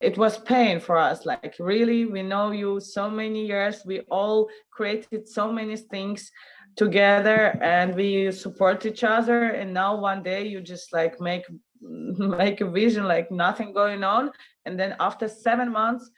it was pain for us. Like, really, we know you so many years. We all created so many things together, and we support each other. And now one day you just like make a vision, like nothing going on. And then after 7 months,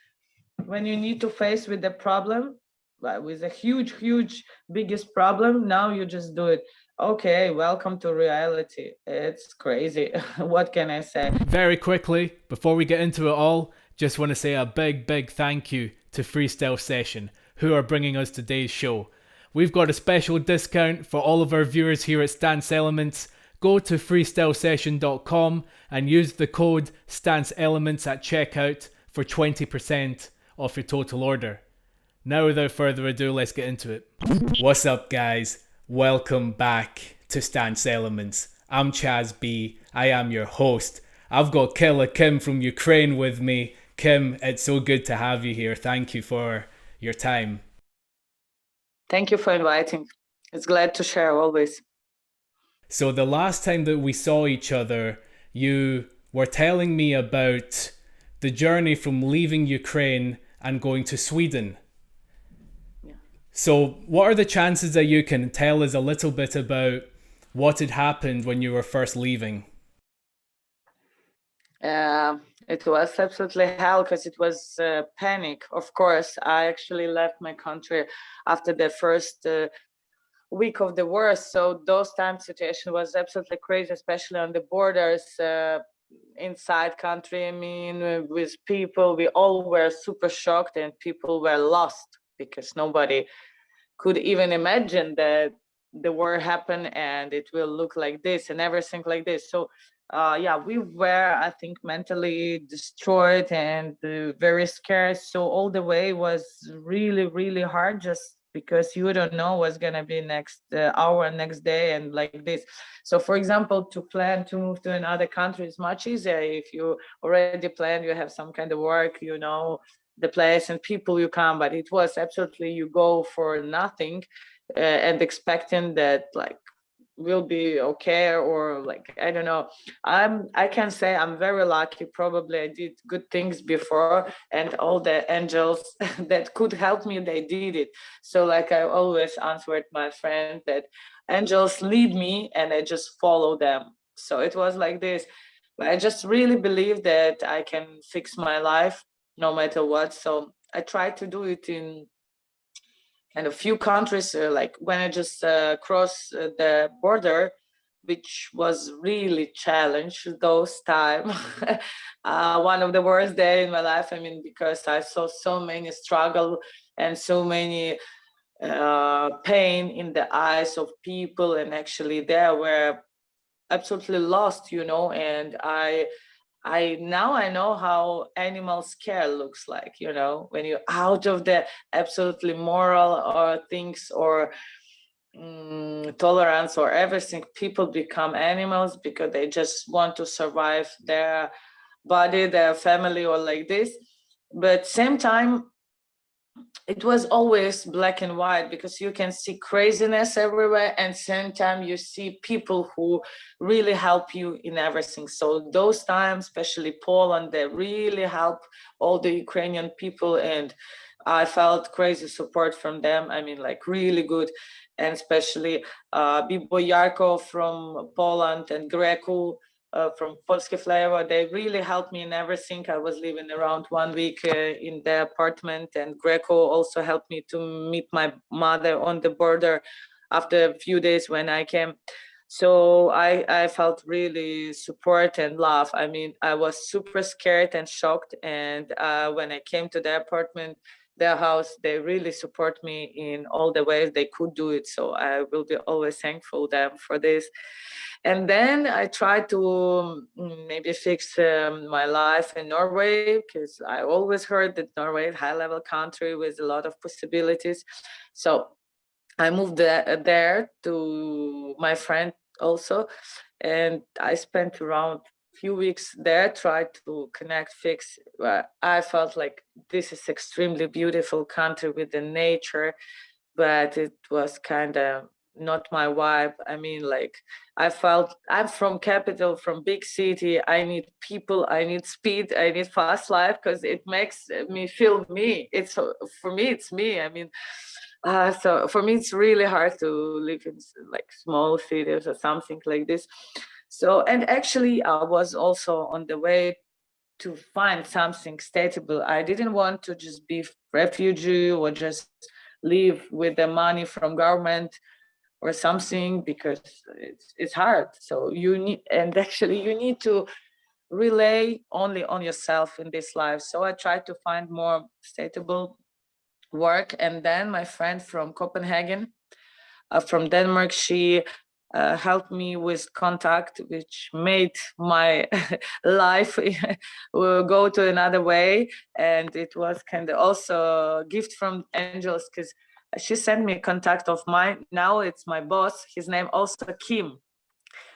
when you need to face with the problem, like with a huge biggest problem, now you just do it. Okay, welcome to reality. It's crazy. What can I say? Very quickly, before we get into it all, just want to say a big thank you to Freestyle Session, who are bringing us today's show. We've got a special discount for all of our viewers here at Stance Elements. Go to freestylesession.com and use the code Stance Elements at checkout for 20% off your total order. Now, without further ado, let's get into it. What's up, guys? Welcome back to Stance Elements. I'm Chaz B. I am your host. I've got Killa Kim from Ukraine with me. Kim, it's so good to have you here. Thank you for your time. Thank you for inviting. It's glad to share always. So the last time that we saw each other, you were telling me about the journey from leaving Ukraine and going to Sweden. Yeah. So what are the chances that you can tell us a little bit about what had happened when you were first leaving? It was absolutely hell, because it was panic. Of course, I actually left my country after the first week of the war. So those time situation was absolutely crazy, especially on the borders, inside country. I mean, with people, we all were super shocked, and people were lost because nobody could even imagine that the war happened and it will look like this and everything like this. So we were, I think, mentally destroyed and very scared. So all the way was really hard, just because you don't know what's going to be next hour, next day, and like this. So, for example, to plan to move to another country is much easier if you already plan, you have some kind of work, you know, the place and people you come. But it was absolutely, you go for nothing and expecting that, like, will be okay, or like, I don't know. I can say I'm very lucky. Probably I did good things before, and all the angels that could help me, they did it. So like, I always answered my friend that angels lead me and I just follow them. So it was like this. But I just really believe that I can fix my life no matter what. So I try to do it in and a few countries, like when I just crossed the border, which was really challenged those time. One of the worst day in my life. I mean, because I saw so many struggle and so many pain in the eyes of people, and actually they were absolutely lost, you know. And I now I know how animal care looks like, you know, when you're out of the absolutely moral or things or tolerance or everything. People become animals because they just want to survive their body, their family, or like this. But same time, it was always black and white, because you can see craziness everywhere, and same time you see people who really help you in everything. So those times, especially Poland, they really help all the Ukrainian people, and I felt crazy support from them. I mean, like, really good. And especially Bibo from Poland and Greco from Polskie Flavor, they really helped me in everything. I was living around 1 week in the apartment, and Greco also helped me to meet my mother on the border after a few days when I came. So I felt really support and love. I mean, I was super scared and shocked. And when I came to the apartment, their house, they really support me in all the ways they could do it. So I will be always thankful them for this. And then I tried to maybe fix my life in Norway, because I always heard that Norway is a high-level country with a lot of possibilities. So I moved there to my friend also, and I spent around few weeks there, tried to connect, fix. I felt like this is extremely beautiful country with the nature, but it was kind of not my vibe. I mean, like, I felt I'm from capital, from big city. I need people, I need speed, I need fast life because it makes me feel me. It's for me, it's me. I mean, so for me, it's really hard to live in like small cities or something like this. So, and actually, I was also on the way to find something stable. I didn't want to just be refugee or just live with the money from government or something, because it's hard. So you need, and actually you need to rely only on yourself in this life. So I tried to find more stable work, and then my friend from Copenhagen, from Denmark, she helped me with contact, which made my life go to another way. And it was kind of also a gift from angels, because she sent me a contact of mine. Now it's my boss. His name also Kim,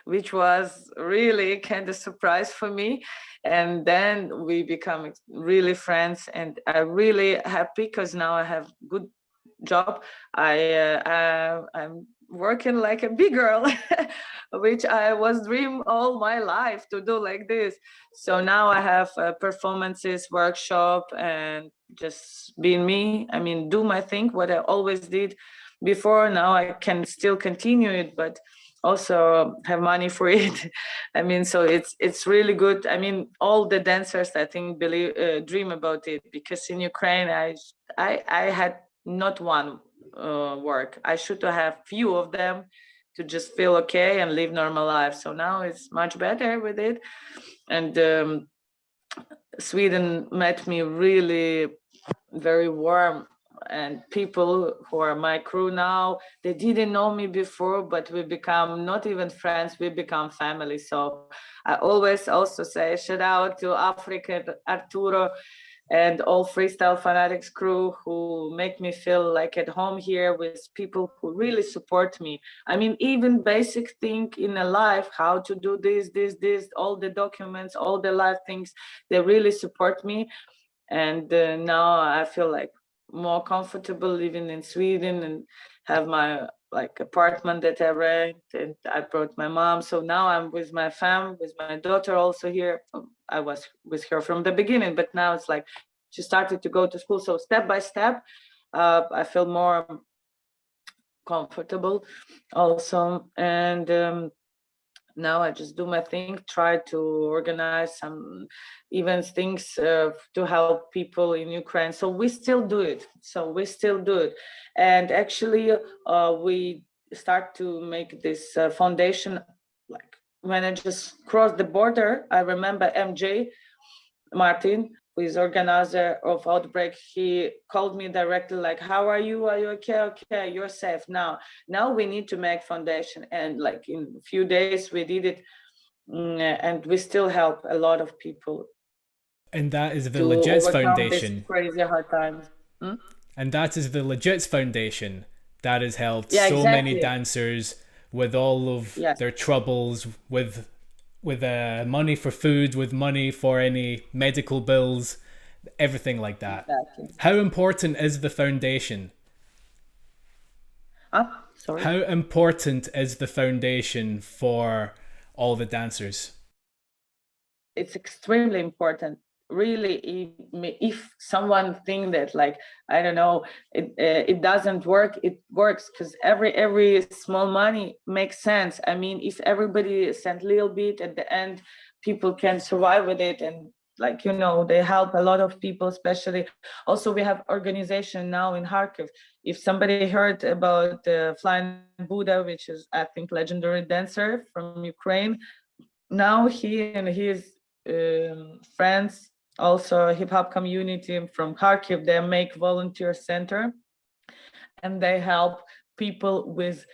which was really kind of surprise for me. And then we become really friends, and I'm really happy because now I have good job. I'm working like a big girl, which I was dream all my life to do like this. So now I have performances, workshop, and just being me. I mean, do my thing, what I always did before. Now I can still continue it, but also have money for it. I mean, so it's really good. I mean, all the dancers, I think, believe dream about it, because in Ukraine I had not one work. I should have few of them to just feel okay and live normal life. So now it's much better with it. And Sweden met me really very warm, and people who are my crew now, they didn't know me before, but we become not even friends, we become family. So I always also say shout out to Africa, Arturo, and all Freestyle Fanatics crew, who make me feel like at home here, with people who really support me. I mean, even basic thing in a life, how to do this, all the documents, all the life things, they really support me. And now I feel like more comfortable living in Sweden, and have my like apartment that I rent, and I brought my mom. So now I'm with my fam, with my daughter also here. I was with her from the beginning, but now it's like she started to go to school. So step by step, I feel more comfortable also. And now I just do my thing, try to organize some events, things to help people in Ukraine. So we still do it. And actually, we start to make this foundation. Like when I just crossed the border, I remember MJ Martin, who is organizer of Outbreak, he called me directly, like, how are you? Are you okay? Okay, you're safe now. Now we need to make foundation. And like in a few days we did it. And we still help a lot of people And that is the to Legits overcome this Foundation. crazy hard times. And that is the Legits Foundation that has helped Yeah, so many exactly. dancers with all of Yes, their troubles, with money for food, with money for any medical bills, everything like that. exactly. How important is the foundation? Sorry. How important is the foundation for all the dancers? It's extremely important, really. If someone think that, like, I don't know, it doesn't work, it works, because every small money makes sense. I mean, if everybody sent a little bit at the end, people can survive with it. And like, they help a lot of people. Especially also, we have organization now in Kharkiv. If somebody heard about Flying Buddha, which is, I think, legendary dancer from Ukraine, now he and his friends, also hip hop community from Kharkiv, they make volunteer center, and they help people with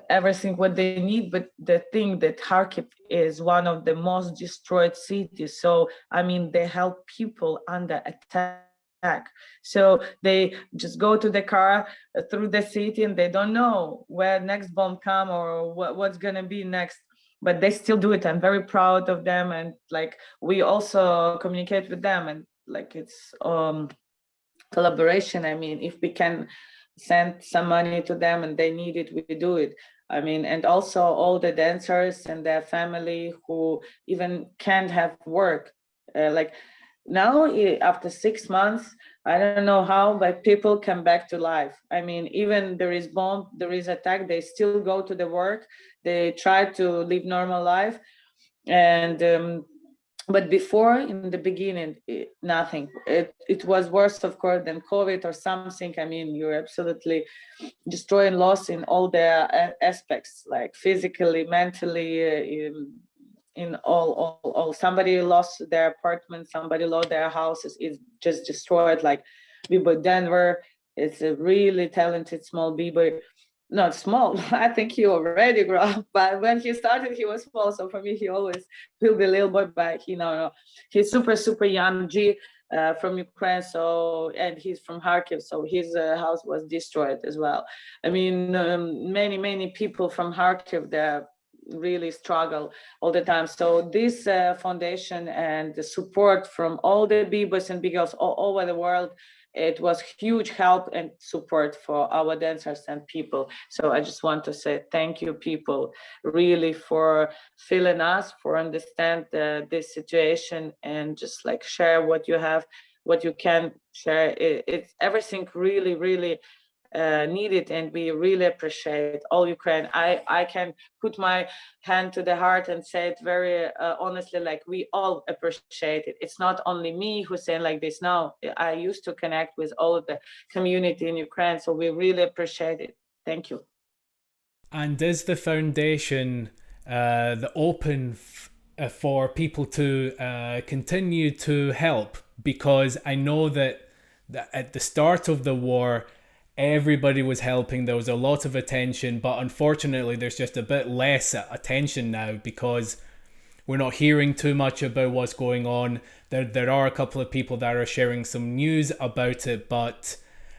everything what they need. But the thing that Kharkiv is one of the most destroyed cities, so I mean, they help people under attack. So they just go to the car through the city, and they don't know where next bomb come or what's gonna be next, but they still do it. I'm very proud of them. And like, we also communicate with them, and like, it's collaboration. I mean, if we can send some money to them and they need it, we do it. I mean, and also all the dancers and their family who even can't have work. Like now, after 6 months, I don't know how, but people come back to life. I mean, even there is bomb, there is attack, they still go to the work, they try to live normal life. And but before, in the beginning, nothing. It was worse, of course, than COVID or something. I mean, you're absolutely destroying loss in all the aspects, like physically, mentally, in all. Somebody lost their apartment, somebody lost their houses. It's just destroyed. Like b-boy Denver, it's a really talented small b-boy. Not small. I think he already grew up, but when he started, he was small. So for me, he always will be little boy, but he's super young G from Ukraine. So, and he's from Kharkiv, so his house was destroyed as well. I mean, many people from Kharkiv, they really struggle all the time. So this foundation and the support from all the b-boys and b-girls all over the world, it was huge help and support for our dancers and people. So I just want to say thank you, people, really, for feeling us, for understand this situation, and just like share what you have, what you can share. It's everything really needed, and we really appreciate all Ukraine. I can put my hand to the heart and say it very honestly, like we all appreciate it. It's not only me who's saying like this now. I used to connect with all of the community in Ukraine, so we really appreciate it. Thank you. And is the foundation the open for people to continue to help? Because I know that at the start of the war, everybody was helping. There was a lot of attention, but unfortunately there's just a bit less attention now because we're not hearing too much about what's going on. There are a couple of people that are sharing some news about it, but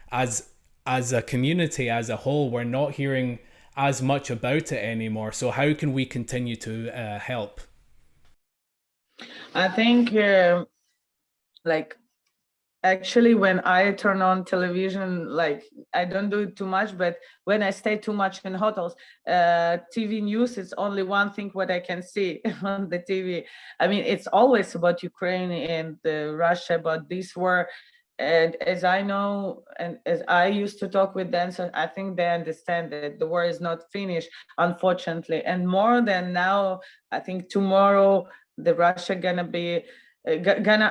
as a community as a whole, we're not hearing as much about it anymore. So how can we continue to help? I think like actually, when I turn on television, like I don't do it too much, but when I stay too much in hotels, TV news is only one thing what I can see on the TV. I mean, it's always about Ukraine and Russia, about this war. And as I know, and as I used to talk with dancers, I think they understand that the war is not finished, unfortunately. And more than now, I think tomorrow the Russia gonna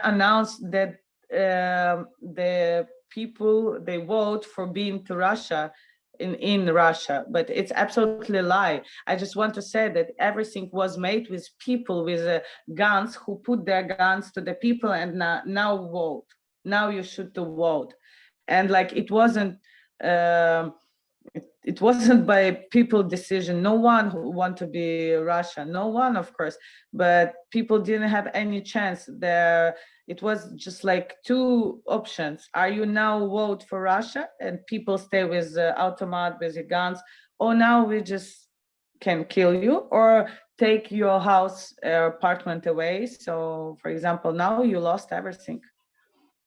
announce that the people, they vote for being to Russia in Russia, but it's absolutely a lie. I just want to say that everything was made with people with guns who put their guns to the people and now vote. Now you should to vote, and like it wasn't. It wasn't by people decision. No one who want to be Russia. No one, of course, but people didn't have any chance there. It was just like two options. Are you now vote for Russia and people stay with automat, with the guns, or now we just can kill you or take your house or apartment away? So, for example, now you lost everything.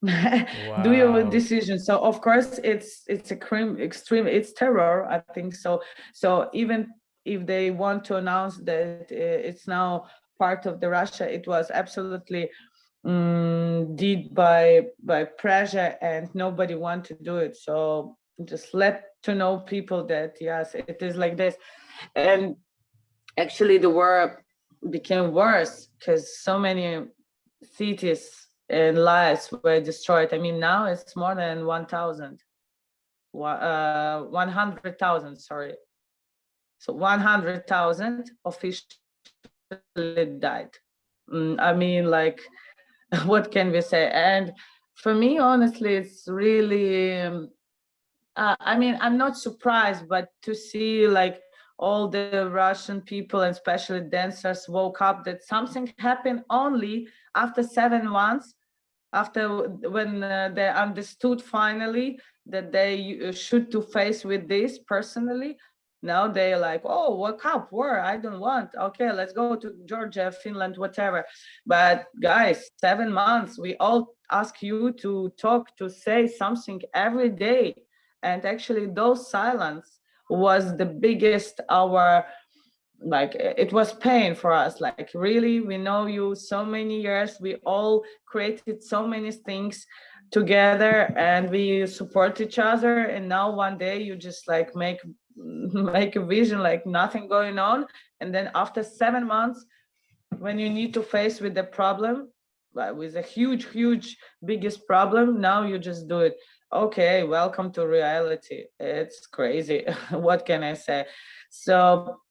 Wow. Do your decision. So of course it's a crime, extreme, it's terror, I think. So even if they want to announce that it's now part of the Russia, it was absolutely did by pressure, and nobody want to do it. So just let to know people that yes, it is like this. And actually the war became worse because so many cities and lives were destroyed. I mean, now it's more than 100,000, sorry. So 100,000 officially died. I mean, like, what can we say? And for me, honestly, it's really, I mean, I'm not surprised, but to see like all the Russian people and especially dancers woke up that something happened only after 7 months, after when they understood finally that they should to face with this personally. Now they're like, oh, wake up, war, I don't want. Okay, let's go to Georgia, Finland, whatever. But guys, 7 months, we all ask you to talk, to say something every day. And actually those silence was the biggest our, like it was pain for us, like really, we know you so many years, we all created so many things together and we support each other, and now one day you just like make a vision like nothing going on, and then after 7 months when you need to face with the problem, with a huge biggest problem, now you just do it. Okay, welcome to reality. It's crazy. What can I say? So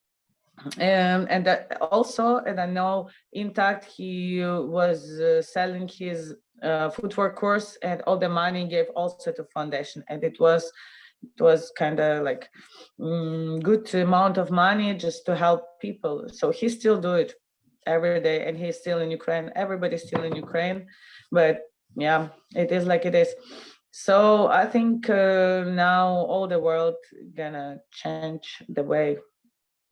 and that also, and I know Intact, he was selling his footwork course, and all the money gave also to foundation, and it was kind of like good amount of money just to help people. So he still do it every day, and he's still in Ukraine. Everybody's still in Ukraine, but yeah, it is like it is. So I think now all the world gonna change the way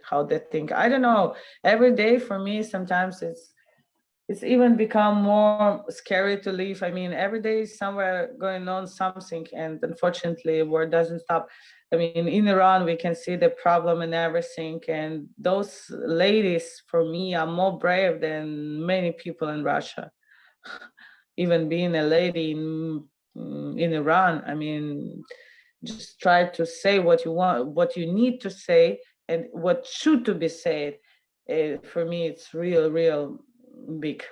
how they think. I don't know. Every day for me, sometimes it's even become more scary to live. I mean, every day is somewhere going on something, and unfortunately, war doesn't stop. I mean, in Iran, we can see the problem and everything, and those ladies, for me, are more brave than many people in Russia. Even being a lady in Iran, I mean, just try to say what you want, what you need to say, and what should to be said. For me, it's real big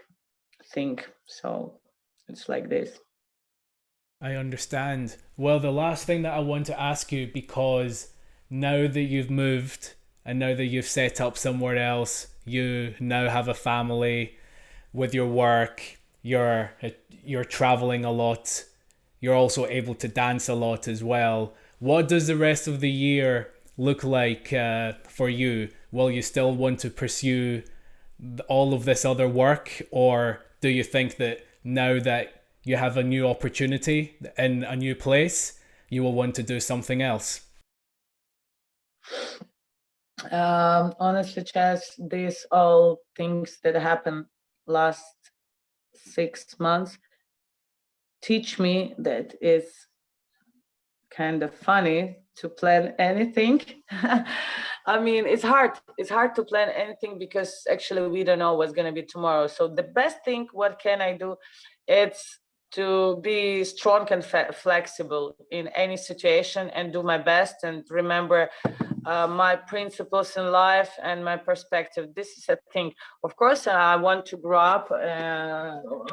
thing. So it's like this. I understand. Well, the last thing that I want to ask you, because now that you've moved and now that you've set up somewhere else, you now have a family with your work, you're traveling a lot, you're also able to dance a lot as well. What does the rest of the year look like for you? Will you still want to pursue all of this other work, or do you think that now that you have a new opportunity in a new place, you will want to do something else? Honestly, Chess, these all things that happened last 6 months teach me that it's kind of funny to plan anything. I mean, it's hard. It's hard to plan anything because actually we don't know what's going to be tomorrow. So the best thing, what can I do? It's to be strong and flexible in any situation and do my best and remember my principles in life and my perspective. This is a thing. Of course, I want to grow up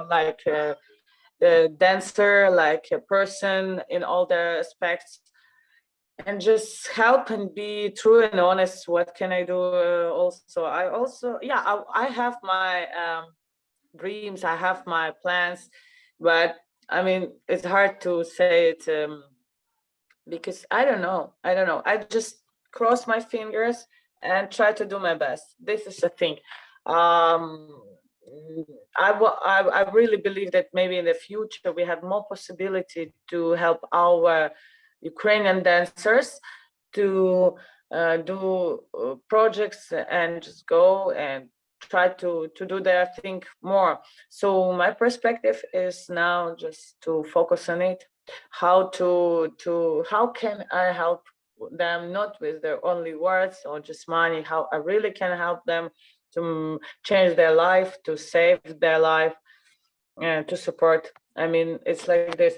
like a dancer, like a person in all the aspects, and just help and be true and honest. What can I do? I have my dreams, I have my plans, but I mean, it's hard to say it because I don't know. I just cross my fingers and try to do my best. This is the thing. I really believe that maybe in the future we have more possibility to help our Ukrainian dancers to do projects and just go and try to do their thing more. So my perspective is now just to focus on it. How can I help them, not with their only words or just money, how I really can help them to change their life, to save their life, and to support. I mean, it's like this.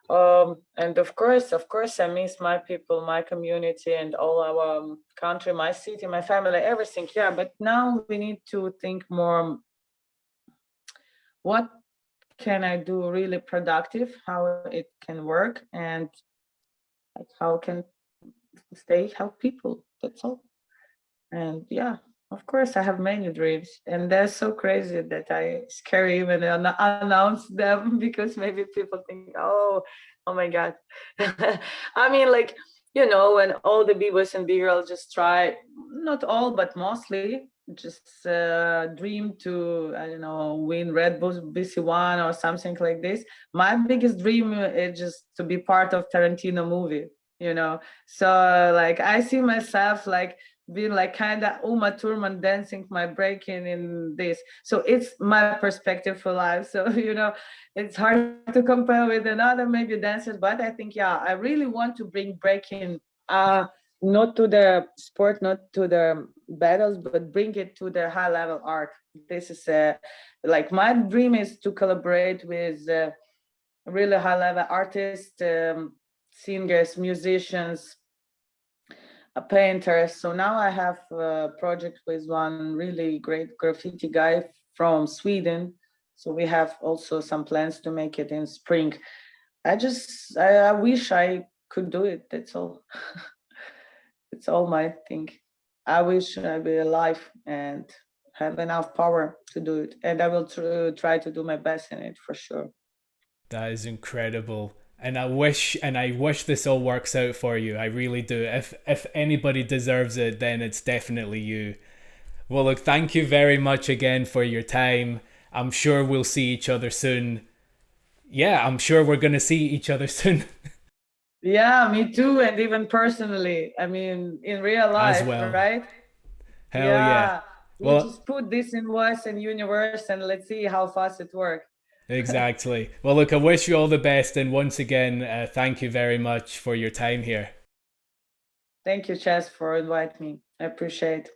And of course, I miss my people, my community, and all our country, my city, my family, everything. Yeah, but now we need to think more. What can I do really productive? How it can work, and like how can stay help people? That's all. And yeah, of course, I have many dreams, and they're so crazy that I scare even announce them because maybe people think, oh my God. I mean, like, when all the b-boys and b-girls just try, not all, but mostly, just dream to, I don't know, win Red Bull BC1 or something like this. My biggest dream is just to be part of Tarantino movie. So like I see myself like been like kind of Uma Thurman dancing my breaking in this. So it's my perspective for life. So, it's hard to compare with another maybe dancers, but I think, yeah, I really want to bring breaking, not to the sport, not to the battles, but bring it to the high level art. This is like my dream is to collaborate with really high level artists, singers, musicians, painters. So now I have a project with one really great graffiti guy from Sweden. So we have also some plans to make it in spring. I wish I could do it. That's all. It's all my thing. I wish I'd be alive and have enough power to do it. And I will try to do my best in it for sure. That is incredible. And I wish this all works out for you. I really do. If anybody deserves it, then it's definitely you. Well, look, thank you very much again for your time. I'm sure we'll see each other soon. Yeah, I'm sure we're going to see each other soon. Yeah, me too. And even personally, I mean, in real As life, well. right? Hell yeah. Yeah. We Well, just put this in words and universe and let's see how fast it works. exactly. Well, look, I wish you all the best. And once again, thank you very much for your time here. Thank you, Chess, for inviting me. I appreciate